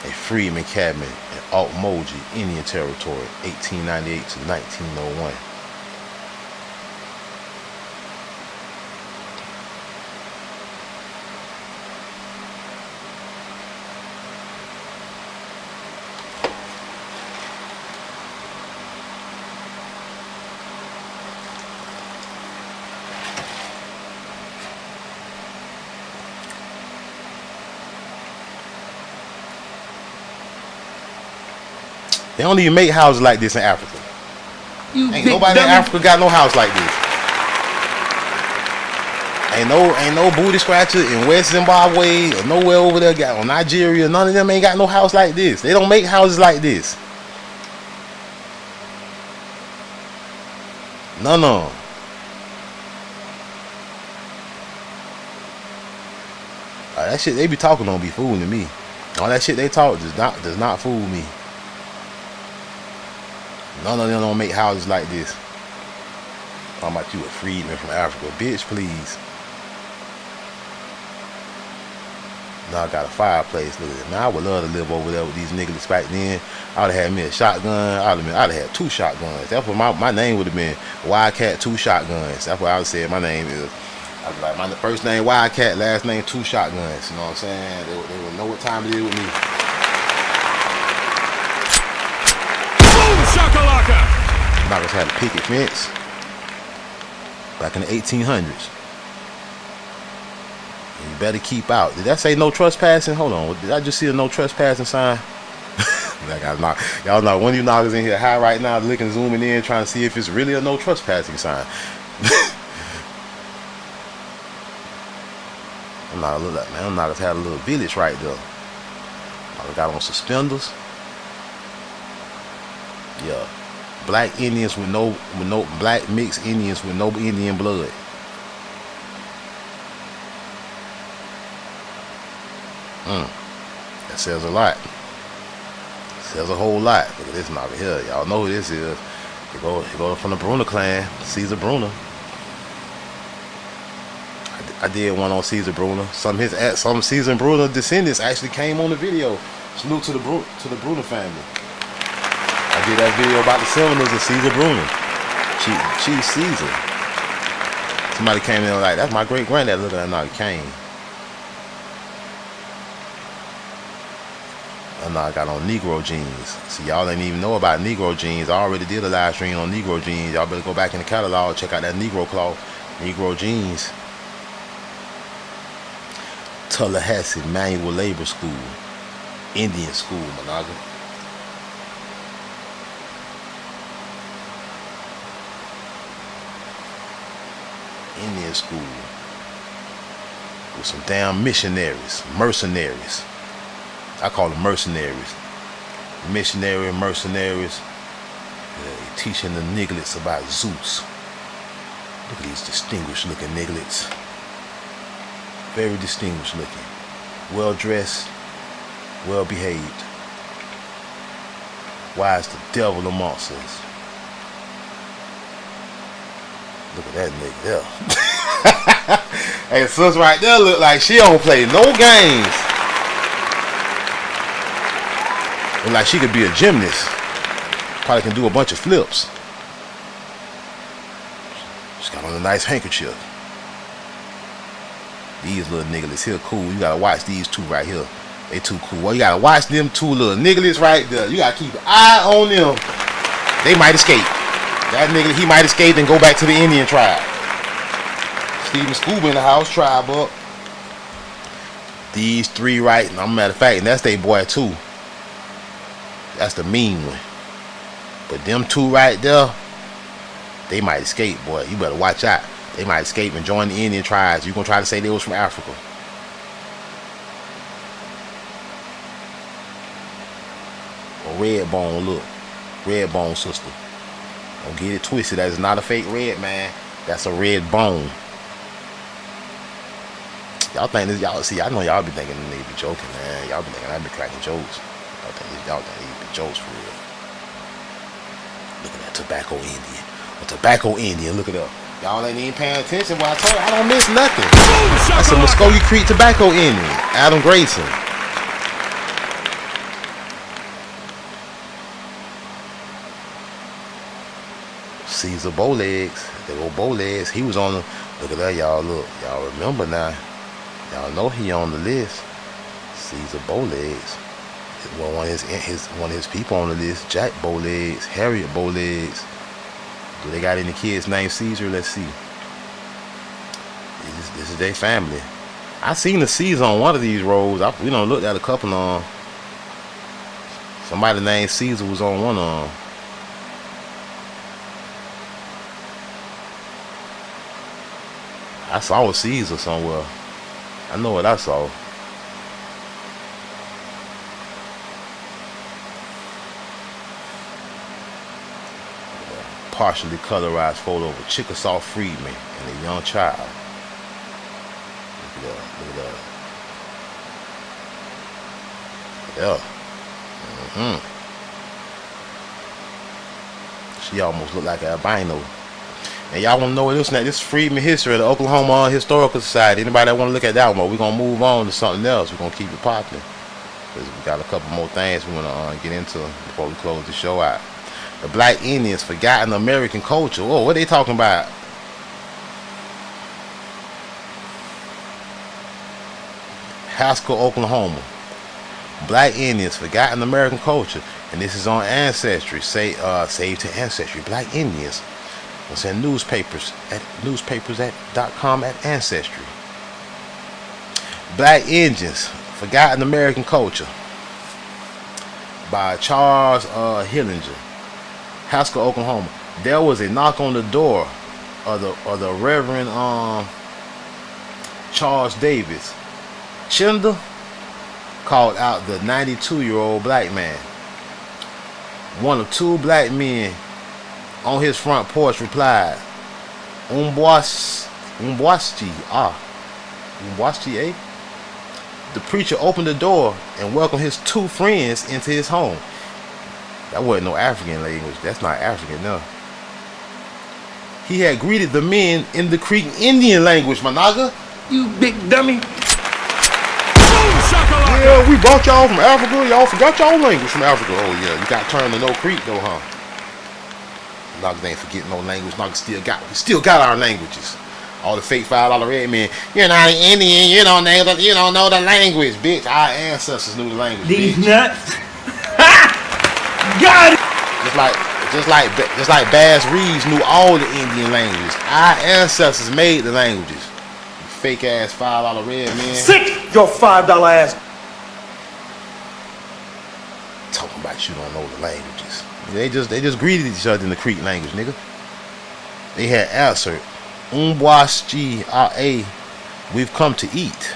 Speaker 1: A Freedman cabin in Altmoji, Indian Territory, 1898 to 1901. They don't even make houses like this in Africa. Ain't nobody in Africa got no house like this. Ain't no booty scratcher in West Zimbabwe or nowhere over there got on Nigeria. None of them ain't got no house like this. They don't make houses like this. None of them. That shit they be talking don't be fooling me. All that shit they talk does not fool me. None of them don't make houses like this. Talking about you a freedman from Africa. Bitch, please. Now I got a fireplace. Look at it. Man, I would love to live over there with these niggas back then. I would have had me a shotgun. I'd have had 2 shotguns. That's what my name would have been. Wildcat 2 shotguns. That's what I would say my name is. I was like, my first name Wildcat, last name 2 shotguns. You know what I'm saying? They would know what time it is with me. Knockers had a picket fence back in the 1800s. You better keep out. Did that say no trespassing? Hold on. Did I just see a no trespassing sign? Y'all know one of you knockers in here high right now, looking, zooming in, trying to see if it's really a no trespassing sign. I'm not look like, man. I'm knockers had a little village right there. I got on suspenders. Yeah. Black Indians with no black mixed Indians with no Indian blood. That says a lot. Says a whole lot. Look at this knocker here. Y'all know who this is. He go from the Bruner clan, Caesar Bruner. I did one on Caesar Bruner. Some Caesar Bruner descendants actually came on the video. Salute to the Bruner family. I did that video about the Seminoles of Caesar Bruner. Chief Caesar. Somebody came in and like, that's my great granddad. Look at that, now he came. And now I got on Negro jeans. See, y'all ain't even know about Negro jeans. I already did a live stream on Negro jeans. Y'all better go back in the catalog, check out that Negro cloth, Negro jeans. Tallahassee Manual Labor School, Indian School, Monaga. Indian School with some damn missionaries, mercenaries. I call them mercenaries. Missionary and mercenaries. Teaching the nigglets about Zeus. Look at these distinguished looking nigglets. Very distinguished looking. Well dressed. Well behaved. Why is the devil amongst us? Look at that nigga there. Hey, sis right there look like she don't play no games. Look like she could be a gymnast. Probably can do a bunch of flips. She's got on a nice handkerchief. These little nigglets here cool. You gotta watch these two right here. They too cool. Well, you gotta watch them two little nigglets right there. You gotta keep an eye on them. They might escape. That nigga, he might escape and go back to the Indian tribe. Steven Scuba in the house, tribe up. These three right, and matter of fact, and that's they boy too. That's the mean one. But them two right there, they might escape, boy. You better watch out. They might escape and join the Indian tribes. You gonna try to say they was from Africa. Or red bone, look. Red bone sister. Don't get it twisted. That is not a fake red, man. That's a red bone. Y'all think this, y'all see, I know y'all be thinking they be joking, man. Y'all be thinking I be cracking jokes. Y'all think these be jokes for real. Look at that tobacco Indian. A tobacco Indian, look it up. Y'all ain't even paying attention. Well, I told you, I don't miss nothing. That's a Muskogee Creek tobacco Indian. Adam Grayson. Caesar Bowlegs. They go Bowlegs. He was on the, look at that, y'all. Look, y'all remember now. Y'all know he on the list. Caesar Bowlegs. Well, one of his people on the list. Jack Bowlegs, Harriet Bowlegs. Do they got any kids named Caesar? Let's see. This is their family. I seen the Caesar on one of these roads. We done looked at a couple on. Somebody named Caesar was on one on. I saw a Caesar somewhere. I know what I saw. Partially colorized photo of a Chickasaw Freedman and a young child. Look at that. Look at that. Yeah. She almost looked like an albino. And y'all want to know this? This is Freedman history of the Oklahoma Historical Society. Anybody that want to look at that one, we're going to move on to something else. We're going to keep it popular. Because we got a couple more things we want to get into before we close the show out. The Black Indians, forgotten American culture. Oh, what are they talking about? Haskell, Oklahoma. Black Indians, forgotten American culture. And this is on Ancestry. Save to Ancestry. Black Indians. It's in newspapers at newspapers.com at Ancestry. Black Indians, forgotten American culture. By Charles Hillinger. Haskell, Oklahoma. There was a knock on the door of the Reverend Charles Davis. Chinder called out the 92-year-old black man. One of two black men on his front porch replied, Umbwasti, eh? The preacher opened the door and welcomed his two friends into his home. That wasn't no African language. That's not African, no. He had greeted the men in the Creek Indian language, Managa.
Speaker 2: You big dummy.
Speaker 1: Yeah, we brought y'all from Africa. Y'all forgot y'all language from Africa. Oh yeah, you got turned to no Creek though, huh? Knockers ain't forgetting no language. Knockers still got our languages. All the fake $5 red men. You're not an Indian. You don't know the language, bitch. Our ancestors knew the language.
Speaker 2: These
Speaker 1: bitch.
Speaker 2: nuts. Got it.
Speaker 1: Just like Bass Reeves knew all the Indian languages. Our ancestors made the languages. You fake ass $5 red men.
Speaker 2: Sick your $5 ass.
Speaker 1: Talking about you don't know the languages. They just greeted each other in the Creek language, nigga. They had answered, Umbwashi A, we've come to eat.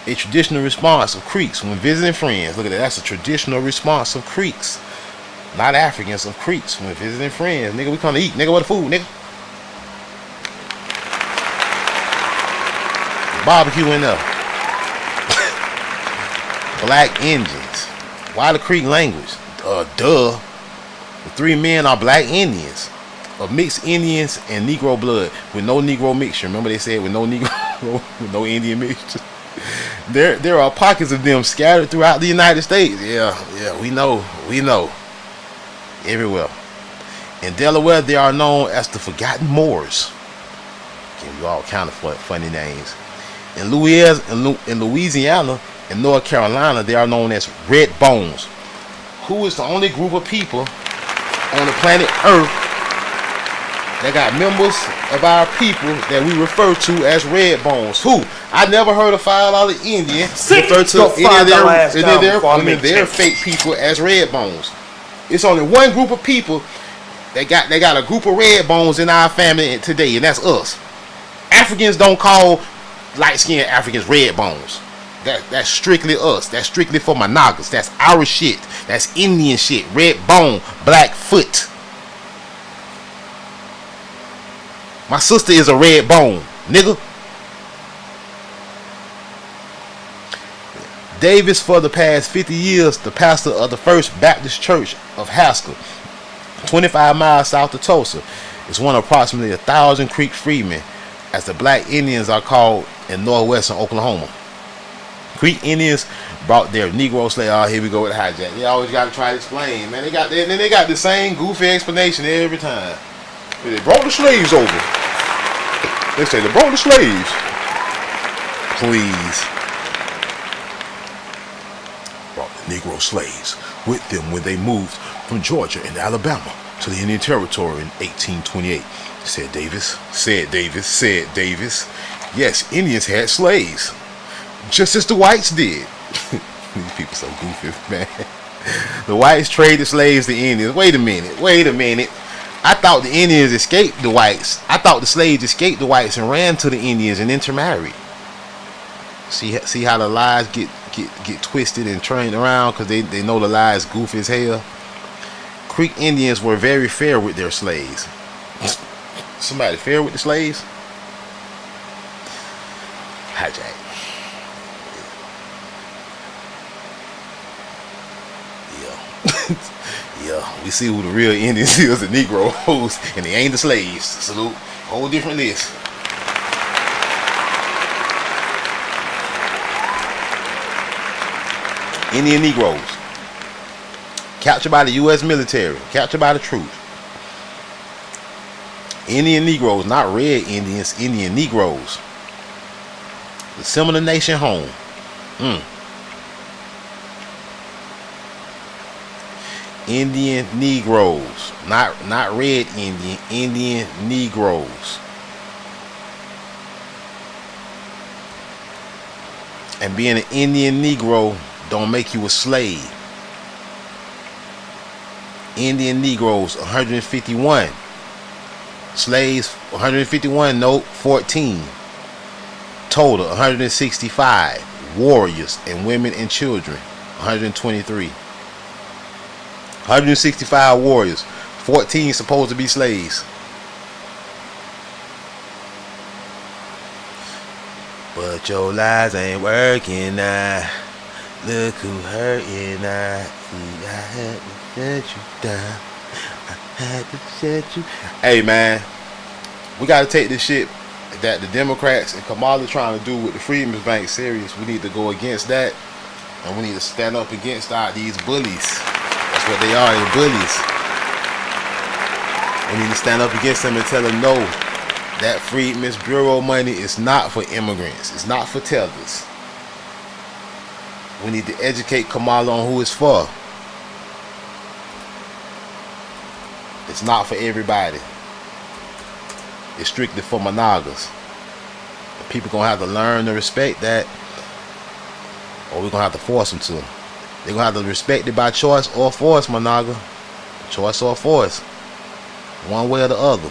Speaker 1: A traditional response of Creeks when visiting friends. Look at that. That's a traditional response of Creeks. Not Africans, of Creeks when visiting friends. Nigga, we come to eat. Nigga, what the food, nigga? Barbecue in there. Black Indians. Why the Creek language? Duh. The three men are black Indians. Of mixed Indians and Negro blood. With no Negro mixture. Remember they said with no Negro, with no Indian mixture. There are pockets of them scattered throughout the United States. Yeah, we know. Everywhere. In Delaware, they are known as the Forgotten Moors. Give you all kind of funny names. In Louisiana and North Carolina, they are known as Red Bones, who is the only group of people on the planet Earth that got members of our people that we refer to as Red Bones. Who? I never heard a $5 Indian refer to any of their fake people as Red Bones. It's only one group of people that got a group of red bones in our family today, and that's us. Africans don't call light-skinned Africans red bones. That's strictly us. That's strictly for my Nagas. That's our shit. That's Indian shit. Red bone, black foot. My sister is a red bone, nigga. Davis, for the past 50 years, the pastor of the First Baptist Church of Haskell, 25 miles south of Tulsa, is one of approximately 1,000 Creek Freedmen, as the black Indians are called in northwestern Oklahoma. Creek Indians brought their Negro slave. Oh, here we go with the hijack. You always got to try to explain, man. They got the same goofy explanation every time. They brought the slaves over. They say they brought the slaves. Please. Brought the Negro slaves with them when they moved from Georgia and Alabama to the Indian Territory in 1828. Said Davis. Yes, Indians had slaves, just as the whites did. These people so goofy, man. The whites traded slaves to Indians. Wait a minute. I thought the Indians escaped the whites. I thought the slaves escaped the whites and ran to the Indians and intermarried. See how the lies get twisted and turned around because they know the lies goofy as hell. Creek Indians were very fair with their slaves. Somebody fair with the slaves? Hijack. Yeah, we see who the real Indians is, the Negroes, and they ain't the slaves. Salute. Whole different list. Indian Negroes. Captured by the U.S. military. Captured by the troops. Indian Negroes, not red Indians, Indian Negroes. The Seminole Nation home. Indian Negroes, not red Indian, Indian Negroes. And being an Indian Negro don't make you a slave. Indian Negroes 151. Slaves 151, note 14. Total 165. Warriors and women and children 123. 165 warriors, 14 supposed to be slaves. But your lies ain't working now. Look who hurting now. See, I had to set you down. I had to set you. Hey man, we gotta take this shit that the Democrats and Kamala trying to do with the Freedmen's Bank serious. We need to go against that, and we need to stand up against these bullies. That's what they are, they're bullies. We need to stand up against them and tell them no. That Freedmen's Bureau money is not for immigrants. It's not for tellers. We need to educate Kamala on who it's for. It's not for everybody. It's strictly for monagas. People gonna have to learn to respect that, or we're gonna have to force them to. They're gonna have to respect it by choice or force, monaga. Choice or force. One way or the other.